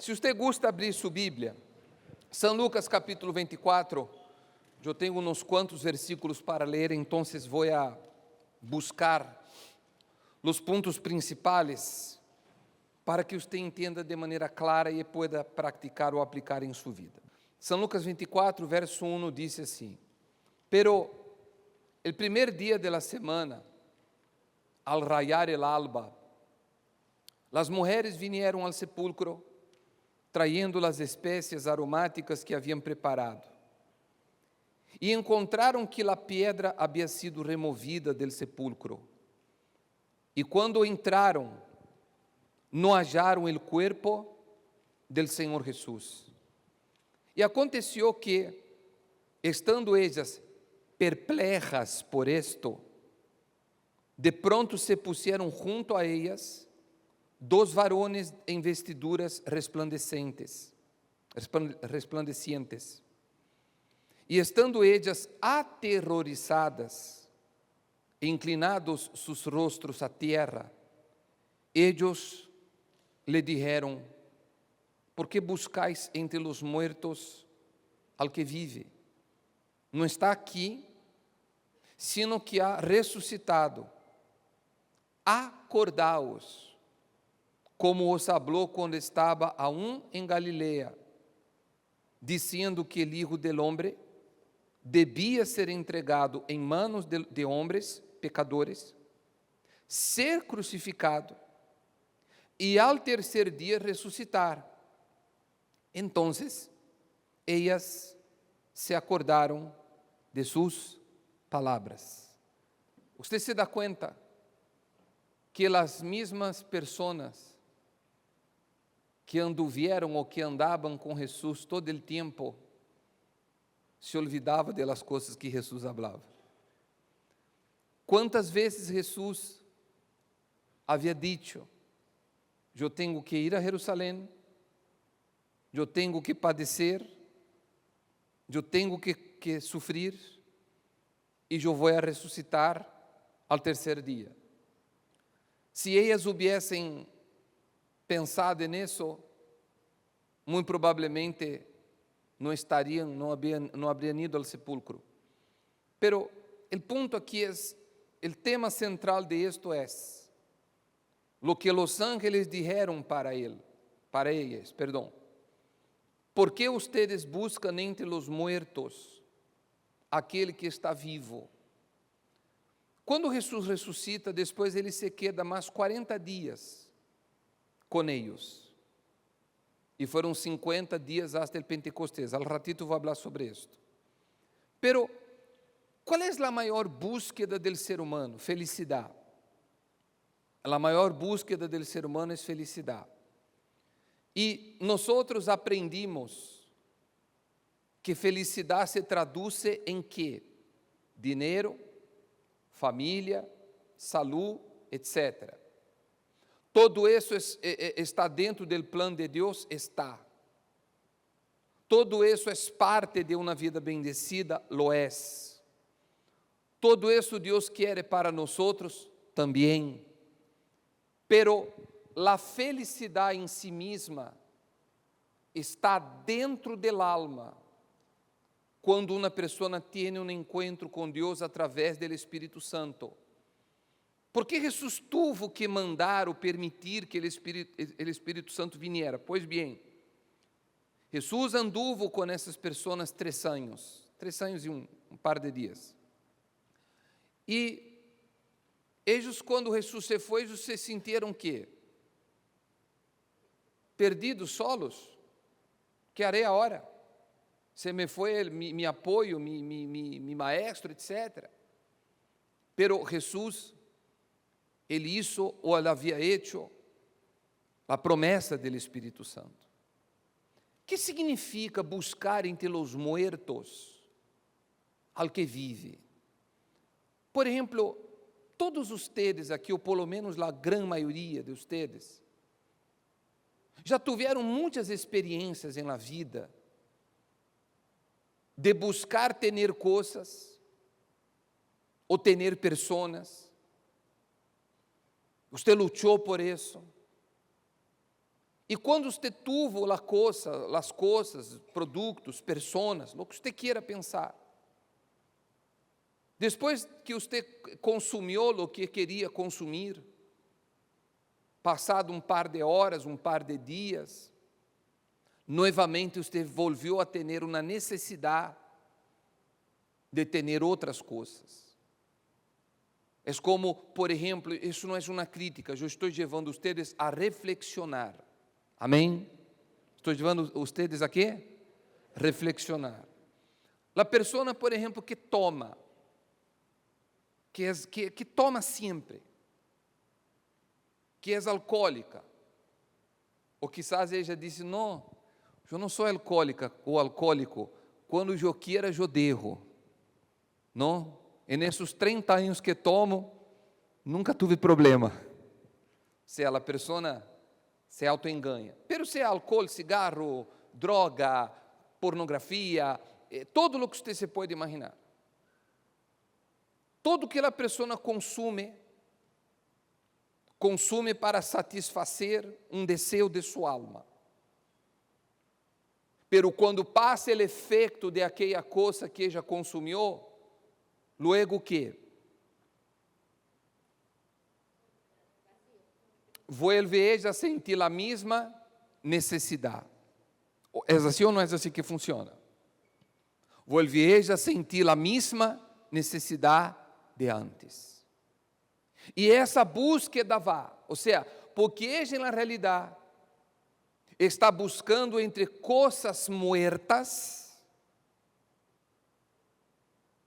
Se você gusta abrir sua Bíblia, São Lucas capítulo 24, eu tenho uns quantos versículos para ler, então vou a buscar os pontos principais para que você entenda de maneira clara e pueda praticar ou aplicar em sua vida. São Lucas 24, verso 1 diz assim: Pero el primer día de la semana, al rayar el alba, las mujeres vinieron al sepulcro, trayendo las especias aromáticas que habían preparado. E encontraram que a pedra havia sido removida del sepulcro. E quando entraram, não hallaram el cuerpo del Senhor Jesús. E aconteceu que, estando ellas perplejas por esto, de pronto se pusieron junto a ellas dos varones em vestiduras resplandecientes. E estando ellas aterrorizadas, inclinados sus rostros a tierra, ellos le dijeron: ¿por qué buscáis entre los muertos al que vive? No está aquí, sino que ha resucitado. Acordaos, como os habló quando estava aún en Galilea, diciendo que el Hijo del Hombre debía ser entregado en manos de hombres pecadores, ser crucificado e al tercer día resucitar. Entonces, ellas se acordaram de sus palavras. Usted se dá cuenta que as mesmas pessoas que anduvieron ou que andavam com Jesus todo o tempo se olvidavam de las coisas que Jesus falava. Quantas vezes Jesus havia dicho: eu tenho que ir a Jerusalém, eu tenho que padecer, eu tenho que sofrer, e eu vou a ressuscitar ao terceiro dia. Se elas hubiesen pensado nisso, muito provavelmente não estariam, não habrían ido ao sepulcro. Pero o ponto aqui é, o tema central de esto é lo que los ángeles dijeron para ellas, ¿por qué ustedes buscan entre los muertos aquele que está vivo? Quando Jesus ressuscita, depois ele se queda mais 40 dias com eles. E foram 50 dias até o Pentecostés. Al ratito vou falar sobre isso. Pero, qual é a maior búsqueda do ser humano? Felicidade. A maior búsqueda do ser humano é felicidade. E nós aprendimos que felicidade se traduz em quê? Dinheiro, família, saúde, etc. Todo isso está dentro do plano de Deus? Está. Todo isso é parte de uma vida bendecida? Lo é. Todo isso Deus quer para nós? Também. Pero a felicidade em si mesma está dentro del alma, quando uma pessoa tem um encontro com Deus através do Espírito Santo. Por que Jesus tuvo que mandar ou permitir que o Espírito Santo viniera? Pois bem, Jesus anduvo com essas pessoas 3 anos e um par de dias. E eles, quando Jesus se foi, eles se sentiram que perdidos, solos. Que harei agora? Se me foi mi apoio, mi maestro, etc. Pero Jesus, ele hizo ou ele havia hecho a promessa do Espírito Santo. Que significa buscar entre os muertos al que vive? Por exemplo, todos ustedes aqui, ou pelo menos a grande maioria de ustedes, já tiveram muitas experiências em la vida de buscar ter coisas ou ter pessoas. Você lutou por isso E quando você tuvo as coisas, produtos, personas, o que você queira pensar, depois que você consumiu o que queria consumir, passado um par de horas, um par de dias, novamente você volviu a ter uma necessidade de ter outras coisas. É como, por exemplo, isso não é uma crítica, eu estou levando vocês a reflexionar. Amém? Estou levando vocês a quê? Reflexionar. A pessoa, por exemplo, que toma, que toma sempre, que é alcoólica, ou quizás ela disse, não, eu não sou alcoólica ou alcoólico, quando eu quero, eu derro. Não? E nesses 30 anos que tomo, nunca tive problema. Se a pessoa se autoengana. Pero se é álcool, cigarro, droga, pornografia, todo o que você se pode imaginar. Todo que a pessoa consume para satisfazer um desejo de sua alma. Pero quando passa o efeito de aquela coisa que ela consumiu, luego que vuelve ella a sentir a mesma necessidade. É assim ou não é assim que funciona? Vuelve ella a sentir a mesma necessidade de antes. E essa búsqueda vai, ou seja, porque ella na realidade está buscando entre coisas muertas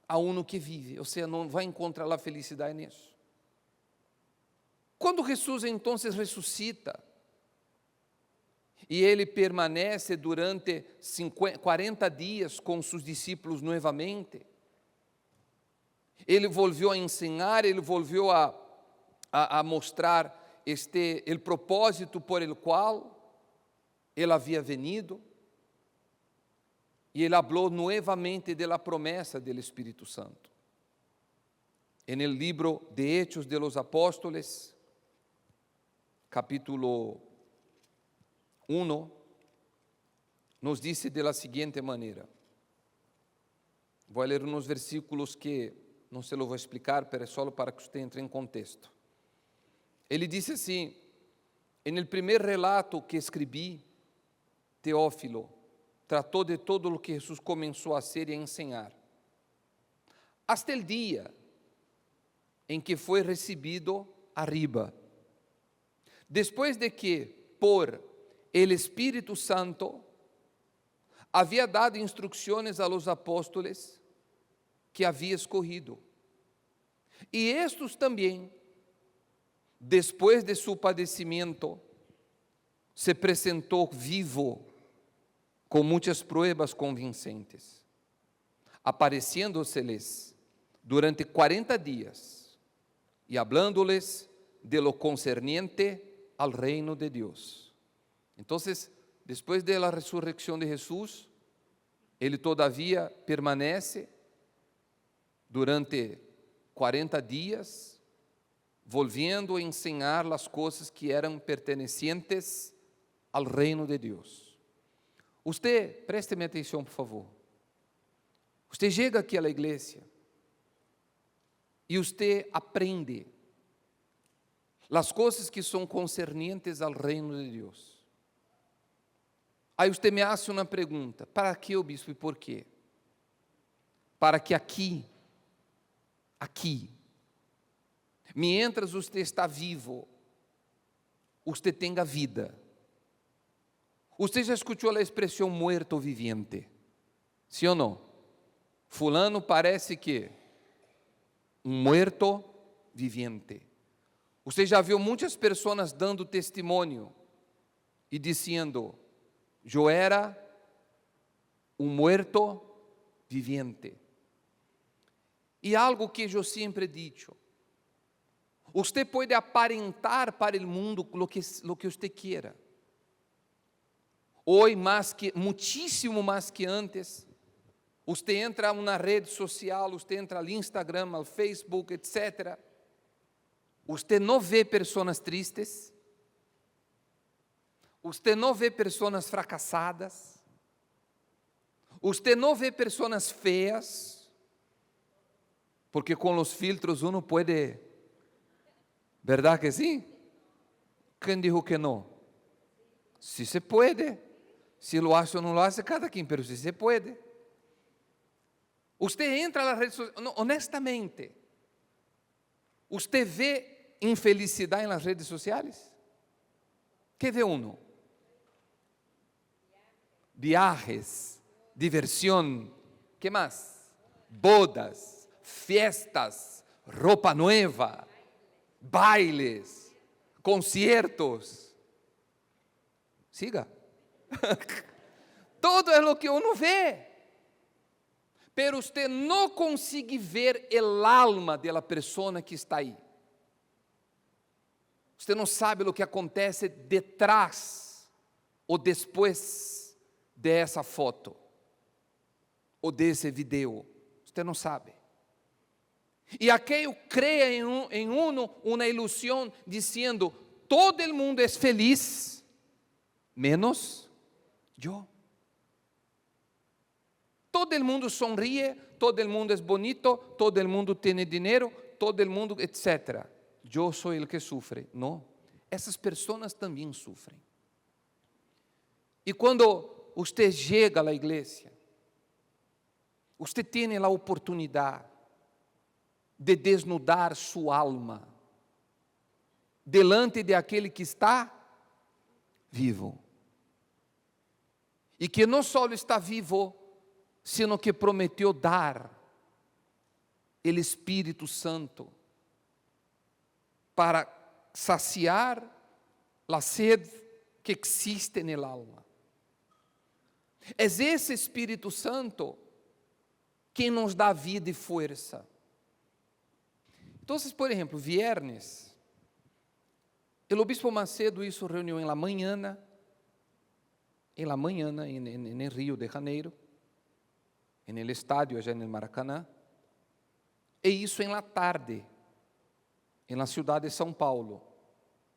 a uno que vive, ou seja, não vai encontrar a felicidade nisso. Quando Jesus então ressuscita, e ele permanece durante 40 dias com seus discípulos novamente, ele volviu a ensinar, ele volviu a mostrar o propósito por el qual ele havia venido, e ele falou novamente de la promessa do Espírito Santo. En el libro de Hechos de los Apóstoles, capítulo 1, nos dice de la siguiente maneira. Vou ler uns versículos que não se lo vou explicar, pero é só para que você entre em contexto. Ele disse assim: en el primer relato que escrevi, Teófilo tratou de todo o que Jesus começou a ser e a ensinar, hasta el dia em que foi recebido arriba, depois de que, por el Espírito Santo, havia dado instruções a los apóstoles que havia escorrido. E estes também, depois de su padecimento, se apresentou vivo, com muitas pruebas convincentes, apareciendo-se-les durante 40 dias e hablando-les de lo concerniente al reino de Deus. Então, depois da ressurreição de Jesus, ele todavia permanece durante 40 dias, volviendo a ensinar as coisas que eram pertenecientes ao reino de Deus. Você, preste-me atenção, por favor. Você chega aqui à igreja e você aprende as coisas que são concernientes ao reino de Deus. Aí você me faz uma pergunta: para que, bispo, e por quê? Para que aqui, mientras você está vivo, você tenha vida. Você já escutou a expressão muerto viviente? Sim ou não? Fulano parece que um muerto viviente. Você já viu muitas pessoas dando testemunho e dizendo: eu era um muerto viviente. E algo que eu sempre digo: você pode aparentar para o mundo o que você queira. Hoje, muitíssimo mais que antes, você entra na rede social, você entra no Instagram, no Facebook, etc. Você não vê pessoas tristes, Usted não vê pessoas fracassadas. Usted não vê pessoas feias. Porque com os filtros uno pode. ¿Verdad que sí? ¿Quién dijo que no? Sí se puede. Si lo hace o no lo hace, cada quien, pero sí se puede. Usted entra a las redes sociales, no, honestamente, ¿usted ve infelicidad en las redes sociales? ¿Qué ve uno? Viajes, diversión, ¿qué más? Bodas, fiestas, ropa nueva, bailes, conciertos. Siga. Todo é o que uno vê. Pero usted não consegue ver o alma da pessoa que está aí. Você não sabe o que acontece detrás ou depois dessa foto ou desse vídeo. Você não sabe. E aquele cria em uno uma ilusão dizendo: todo el mundo é feliz, menos eu. Todo el mundo sonríe, todo el mundo es bonito, todo el mundo tiene dinero, todo el mundo, etc. Yo soy el que sufre. No, essas pessoas também sofrem. E quando você chega à igreja, você tem a oportunidade de desnudar sua alma delante de aquele que está vivo. E que não só está vivo, sino que prometeu dar o Espírito Santo para saciar a sede que existe no alma. É esse Espírito Santo quem nos dá vida e força. Então, por exemplo, viernes, o obispo Macedo hizo reunião em la mañana, em Rio de Janeiro, en el estadio allá en el Maracaná, e isso em la tarde, em la ciudad de São Paulo,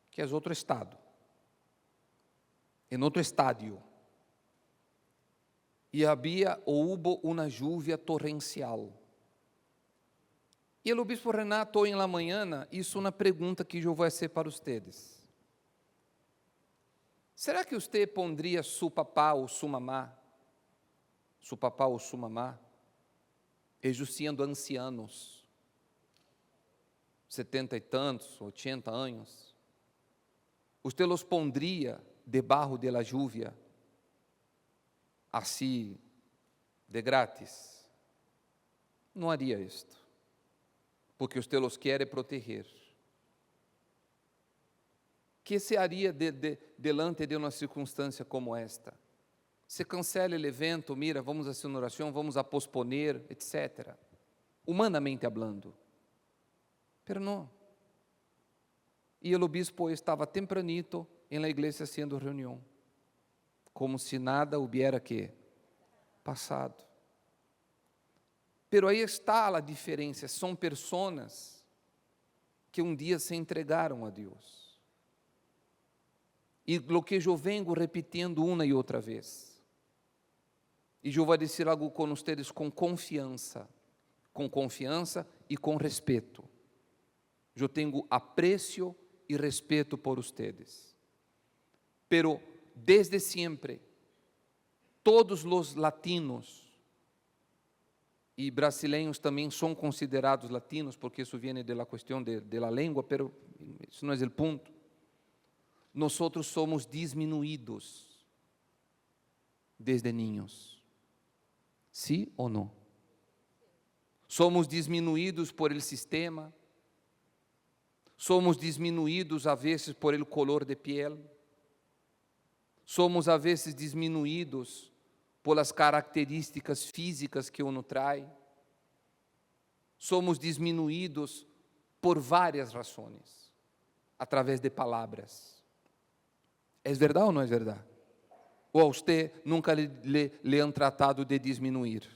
que é outro estado, em outro estádio, e havia ou hubo uma lluvia torrencial. E o obispo Renato, hoje em la manhã, hizo uma pergunta que eu vou fazer para vocês. Será que você pondria su papá ou su mamá, su papá ou su mamá, ellos sendo ancianos, 70 e tantos, 80 anos, usted los pondría debajo de la lluvia, assim, de grátis? Não haria isto, porque usted los quiere proteger. Que se haria delante de uma circunstância como esta? Se cancela o evento, mira, vamos a hacer uma oração, vamos a posponer, etc. Humanamente hablando. Pero não. E o obispo estava tempranito em la igreja haciendo reunião, como se nada hubiera que passado. Pero aí está a diferença, são pessoas que um dia se entregaram a Deus. E o que eu venho repetindo uma e outra vez. E eu vou dizer algo com vocês com confiança e com respeito. Eu tenho apreço e respeito por vocês. Pero desde sempre, todos os latinos e brasileiros também são considerados latinos, porque isso vem da questão da língua, pero isso não é o ponto. Nós somos disminuídos desde niños. ¿Sí ou não? Somos disminuídos por el sistema, somos disminuídos a vezes por el color de piel, somos a vezes disminuídos por las características físicas que uno traz, somos disminuídos por várias razões, através de palavras. É verdade ou não é verdade? Ou a você nunca lhe han tratado de diminuir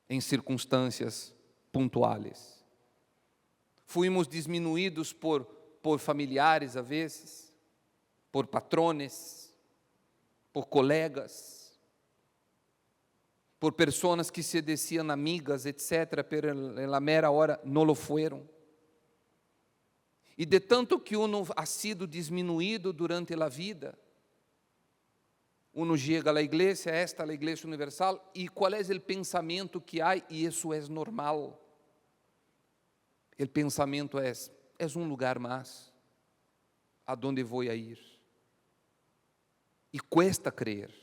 em circunstâncias pontuais? Fuimos diminuídos por familiares, a vezes, por patrones, por colegas, por pessoas que se decían amigas, etc., pero en la mera hora não lo fueron. E de tanto que uno ha sido disminuído durante a vida, uno chega à igreja, esta é a igreja universal, e qual é o pensamento que há? E isso é normal. O pensamento é um lugar mais, a donde vou a ir. E cuesta crer.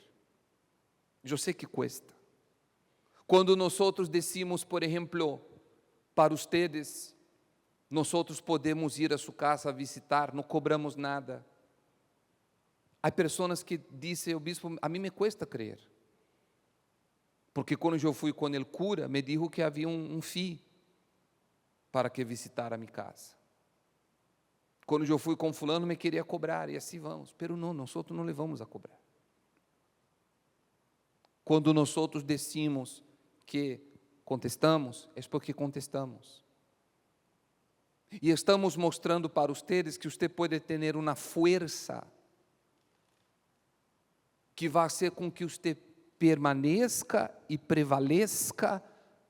Eu sei que cuesta. Quando nós decimos, por exemplo, para ustedes, nós podemos ir a sua casa a visitar, não cobramos nada. Há pessoas que dizem, o bispo, a mim me cuesta crer. Porque quando eu fui com ele cura, me dijo que havia um fee para que visitar a minha casa. Quando eu fui com fulano, me queria cobrar, e assim vamos. Pero não, nós não levamos a cobrar. Quando nós decimos que contestamos, é porque contestamos. E estamos mostrando para vocês que você pode ter uma força que vai fazer com que você permaneça e prevaleça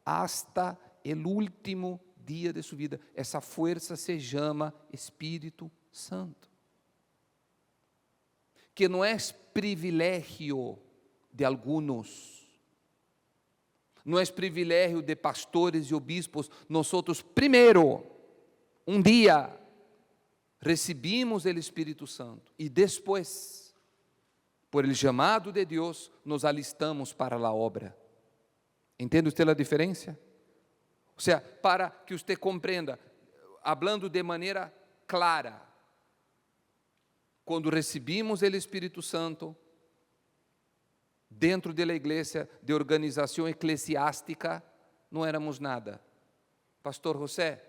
hasta o último dia de sua vida. Essa força se chama Espírito Santo. Que não é privilégio de alguns, não é privilégio de pastores e obispos. Nós primeiro, um dia, recebimos o Espírito Santo e depois, por el chamado de Deus, nos alistamos para a obra. Entende você a diferença? Ou seja, para que você compreenda, falando de maneira clara, quando recebimos o Espírito Santo, dentro da igreja de organização eclesiástica, não éramos nada. Pastor José,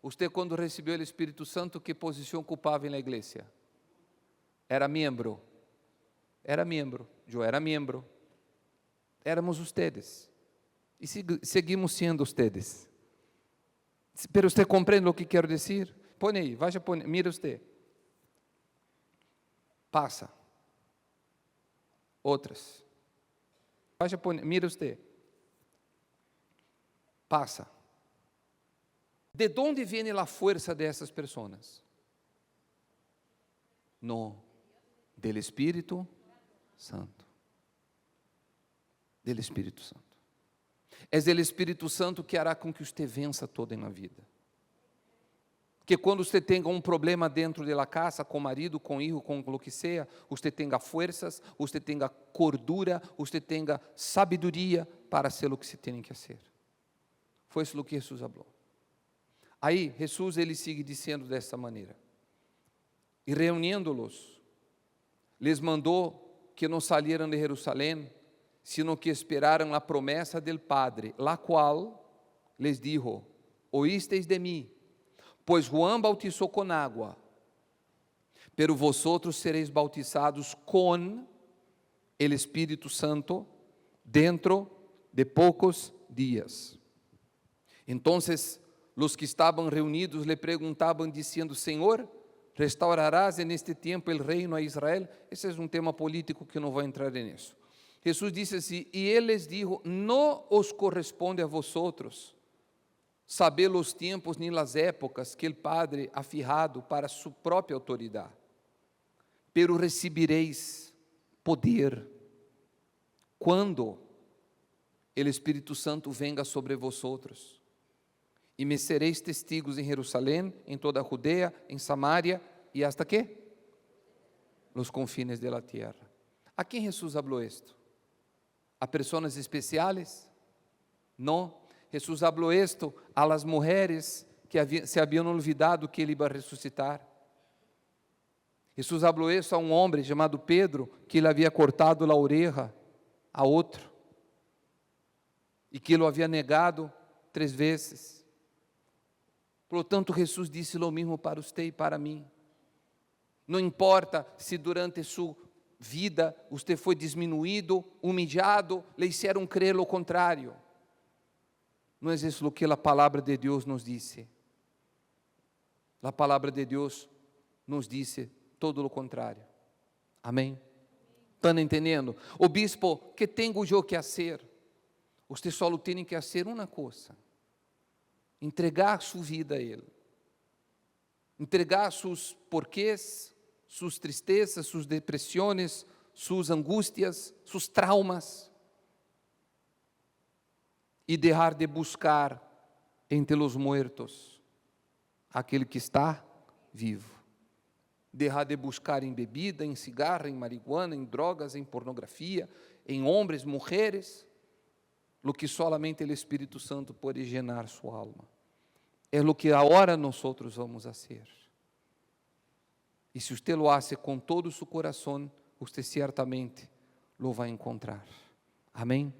você quando recebeu o Espírito Santo, que posição ocupava na igreja? Era membro. Era membro. Eu era membro. Éramos ustedes. E seguimos sendo ustedes. Pero você compreende o que quero dizer? Põe aí, vai a pôr, mira você. Passa. Outras. Vai a pôr, mira você. Passa. ¿De onde vem a força dessas pessoas? No, del Espírito Santo. Del Espírito Santo. É o Espírito Santo que hará com que você vença toda na vida. Que quando você tenha um problema dentro da casa, com o marido, com o filho, com o que seja, você tenha forças, você tenha cordura, você tenha sabedoria para fazer o que se tem que fazer. Foi isso que Jesus falou. Aí, Jesus, ele sigue dizendo dessa maneira. E reunindo-los, les mandou que não salieran de Jerusalém, sino que esperaram a promessa del Padre, la qual les dijo, oísteis de mim, pois Juan bautizou com água, pero vosotros sereis bautizados com el Espírito Santo dentro de poucos dias. Entonces, os que estavam reunidos lhe perguntavam, dizendo, Senhor, restaurarás neste tempo o reino a Israel? Esse é um tema político que não vou entrar nisso. Jesus disse assim, e ele les dijo, não os corresponde a vosotros saber os tempos nem as épocas que o Padre ha fijado para sua própria autoridade, pero recebereis poder quando o Espírito Santo venga sobre vosotros. E me sereis testigos em Jerusalém, em toda a Judeia, em Samaria e hasta quê? Los confines de la tierra. ¿A quem Jesus falou isto? ¿A pessoas especiais? Não. Jesus falou isto a las mujeres que se haviam olvidado que ele iba a ressuscitar. Jesus falou isso a um homem chamado Pedro, que ele havia cortado a orelha a outro, e que ele o havia negado 3 vezes. Portanto, Jesus disse o mesmo para você e para mim. Não importa se durante sua vida você foi diminuído, humilhado, lhe hicieron crer o contrário. Não é isso o que a palavra de Deus nos disse. A palavra de Deus nos disse todo o contrário. Amém? Estão entendendo? O bispo, que tenho eu que fazer? Você só tem que fazer uma coisa: entregar sua vida a Ele, entregar seus porquês, suas tristezas, suas depressões, suas angústias, seus traumas, e deixar de buscar entre os mortos aquele que está vivo. Deixar de buscar em bebida, em cigarro, em marihuana, em drogas, em pornografia, em homens, mulheres, lo que solamente o Espírito Santo pode llenar sua alma. É o que agora nós vamos fazer. E se você lo hace com todo o seu coração, você certamente lo vai encontrar. Amém?